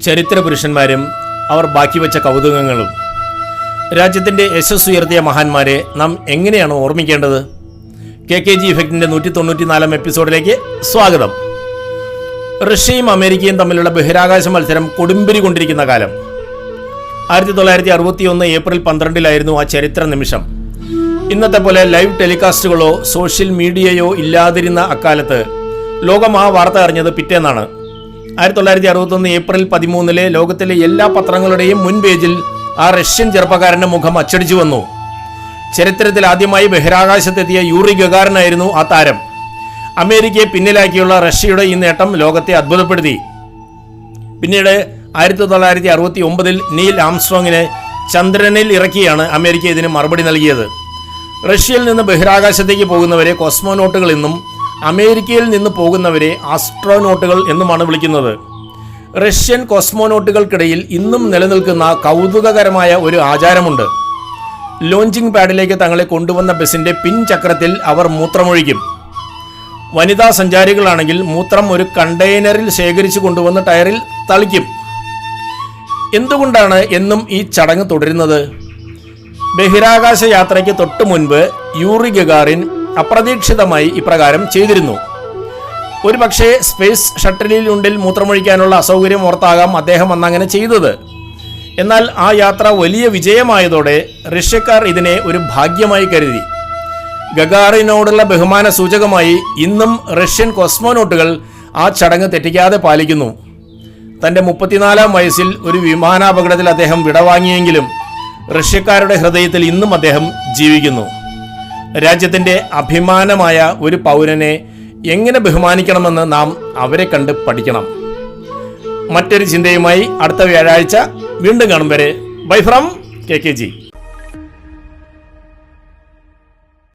ചരിത്ര പുരുഷന്മാരും അവർ ബാക്കി വെച്ച കൗതുകങ്ങളും. രാജ്യത്തിൻ്റെ യശസ്സുയർത്തിയ മഹാന്മാരെ നാം എങ്ങനെയാണ് ഓർമ്മിക്കേണ്ടത്? KKG ഇഫക്റ്റിൻ്റെ 194 എപ്പിസോഡിലേക്ക് സ്വാഗതം. റഷ്യയും അമേരിക്കയും തമ്മിലുള്ള ബഹിരാകാശ മത്സരം കൊടുമ്പിരി കൊണ്ടിരിക്കുന്ന കാലം. 1961 ഏപ്രിൽ 12 ആ ചരിത്ര നിമിഷം. ഇന്നത്തെ പോലെ ലൈവ് ടെലികാസ്റ്റുകളോ സോഷ്യൽ മീഡിയയോ ഇല്ലാതിരുന്ന അക്കാലത്ത് ലോകം ആ വാർത്ത അറിഞ്ഞത് പിറ്റേന്നാണ്. 1961 ഏപ്രിൽ 13 ലോകത്തിലെ എല്ലാ പത്രങ്ങളുടെയും മുൻ പേജിൽ ആ റഷ്യൻ ചെറുപ്പക്കാരൻ്റെ മുഖം അച്ചടിച്ചു വന്നു. ചരിത്രത്തിൽ ആദ്യമായി ബഹിരാകാശത്തെത്തിയ യൂറി ഗഗാറിനായിരുന്നു ആ താരം. അമേരിക്കയെ പിന്നിലാക്കിയുള്ള റഷ്യയുടെ ഈ നേട്ടം ലോകത്തെ അത്ഭുതപ്പെടുത്തി. പിന്നീട് 1969 നീൽ ആംസ്ട്രോങ്ങിനെ ചന്ദ്രനിൽ ഇറക്കിയാണ് അമേരിക്ക ഇതിന് മറുപടി നൽകിയത്. റഷ്യയിൽ നിന്ന് ബഹിരാകാശത്തേക്ക് പോകുന്നവരെ കോസ്മോനോട്ടുകൾ എന്നും അമേരിക്കയിൽ നിന്ന് പോകുന്നവരെ ആസ്ട്രോനോട്ടുകൾ എന്നുമാണ് വിളിക്കുന്നത്. റഷ്യൻ കോസ്മോനോട്ടുകൾക്കിടയിൽ ഇന്നും നിലനിൽക്കുന്ന കൗതുകകരമായ ഒരു ആചാരമുണ്ട്. ലോഞ്ചിങ് പാഡിലേക്ക് തങ്ങളെ കൊണ്ടുവന്ന ബസിന്റെ പിൻചക്രത്തിൽ അവർ മൂത്രമൊഴിക്കും. വനിതാ സഞ്ചാരികളാണെങ്കിൽ മൂത്രം ഒരു കണ്ടെയ്നറിൽ ശേഖരിച്ചു കൊണ്ടുവന്ന് ടയറിൽ തളിക്കും. എന്തുകൊണ്ടാണ് എന്നും ഈ ചടങ്ങ് തുടരുന്നത്? ബഹിരാകാശ യാത്രയ്ക്ക് തൊട്ടു മുൻപ് യൂറി ഗഗാറിൻ അപ്രതീക്ഷിതമായി ഇപ്രകാരം ചെയ്തിരുന്നു. ഒരു പക്ഷേ സ്പേസ് ഷട്ടിലിനുള്ളിൽ മൂത്രമൊഴിക്കാനുള്ള അസൗകര്യം ഓർത്താകാം അദ്ദേഹം അന്നങ്ങനെ ചെയ്തത്. എന്നാൽ ആ യാത്ര വലിയ വിജയമായതോടെ റഷ്യക്കാർ ഇതിനെ ഒരു ഭാഗ്യമായി കരുതി. ഗഗാറിനോടുള്ള ബഹുമാന സൂചകമായി ഇന്നും റഷ്യൻ കോസ്മോനോട്ടുകൾ ആ ചടങ്ങ് തെറ്റിക്കാതെ പാലിക്കുന്നു. തൻ്റെ 34-ാം വയസ്സിൽ ഒരു വിമാനാപകടത്തിൽ അദ്ദേഹം വിടവാങ്ങിയെങ്കിലും റഷ്യക്കാരുടെ ഹൃദയത്തിൽ ഇന്നും അദ്ദേഹം ജീവിക്കുന്നു. രാജ്യത്തിൻ്റെ അഭിമാനമായ ഒരു പൗരനെ എങ്ങനെ ബഹുമാനിക്കണമെന്ന് നാം അവരെ കണ്ട് പഠിക്കണം. മറ്റൊരു ചിന്തയുമായി അടുത്ത വ്യാഴാഴ്ച വീണ്ടും കാണും വരെ ബൈ ഫ്രം KKG.